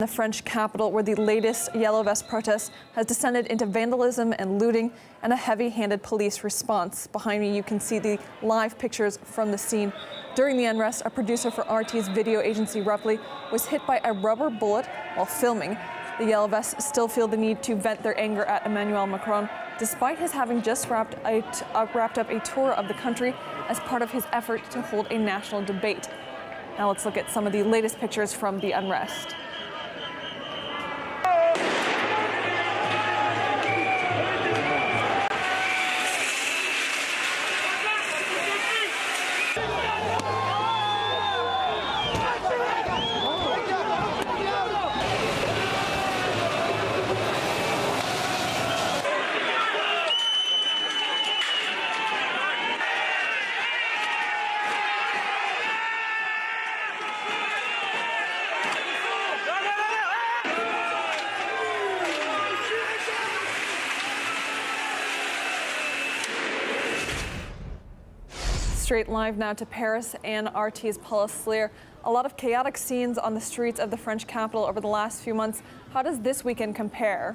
The French capital, where the latest Yellow Vest protest has descended into vandalism and looting and a heavy-handed police response. Behind me, you can see the live pictures from the scene. During the unrest, a producer for RT's video agency Roughly was hit by a rubber bullet while filming. The Yellow Vests still feel the need to vent their anger at Emmanuel Macron, despite his having just wrapped up a tour of the country as part of his effort to hold a national debate. Now let's look at some of the latest pictures from the unrest. Straight live now to Paris and RT's Paula Slier. A lot of chaotic scenes on the streets of the French capital over the last few months. How does this weekend compare?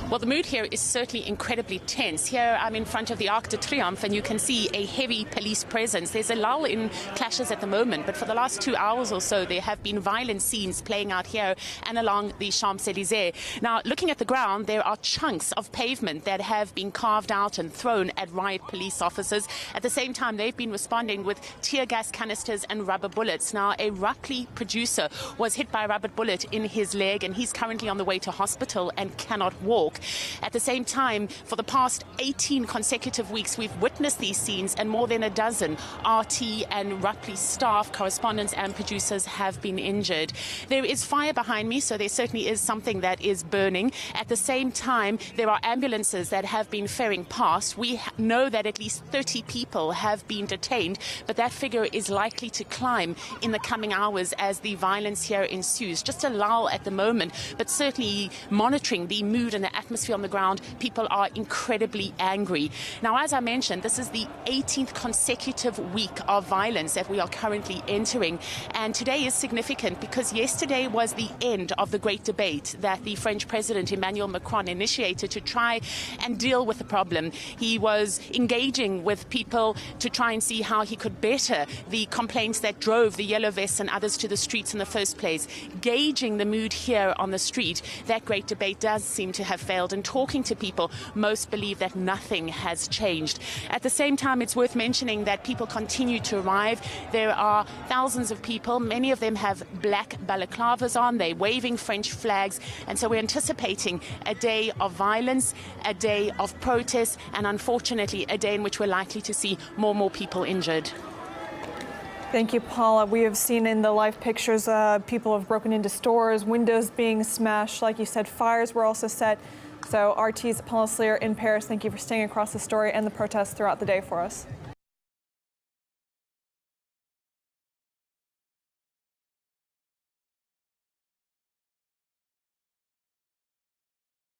Well, the mood here is certainly incredibly tense. Here I'm in front of the Arc de Triomphe and you can see a heavy police presence. There's a lull in clashes at the moment, but for the last 2 hours or so there have been violent scenes playing out here and along the Champs-Élysées. Now, looking at the ground, there are chunks of pavement that have been carved out and thrown at riot police officers. At the same time, they've been responding with tear gas canisters and rubber bullets. Now, a Roughly producer was hit by a rubber bullet in his leg and he's currently on the way to hospital and cannot walk. At the same time, for the past 18 consecutive weeks, we've witnessed these scenes and more than a dozen RT and Roughly staff, correspondents and producers have been injured. There is fire behind me, so there certainly is something that is burning. At the same time, there are ambulances that have been ferrying past. We know that at least 30 people have been detained, but that figure is likely to climb in the coming hours as the violence here ensues. Just a lull at the moment, but certainly monitoring the mood and the atmosphere on the ground, people are incredibly angry. Now, as I mentioned, this is the 18th consecutive week of violence that we are currently entering. And today is significant because yesterday was the end of the great debate that the French President Emmanuel Macron initiated to try and deal with the problem. He was engaging with people to try and see how he could better the complaints that drove the Yellow Vests and others to the streets in the first place. Gauging the mood here on the street, that great debate does seem to have failed. And talking to people, most believe that nothing has changed. At the same time, it's worth mentioning that people continue to arrive. There are thousands of people. Many of them have black balaclavas on. They're waving French flags. And so we're anticipating a day of violence, a day of protest, and unfortunately, a day in which we're likely to see more and more people injured. Thank you, Paula. We have seen in the live pictures people have broken into stores, windows being smashed. Like you said, fires were also set. So RT's Paula Slier in Paris, thank you for staying across the story and the protests throughout the day for us.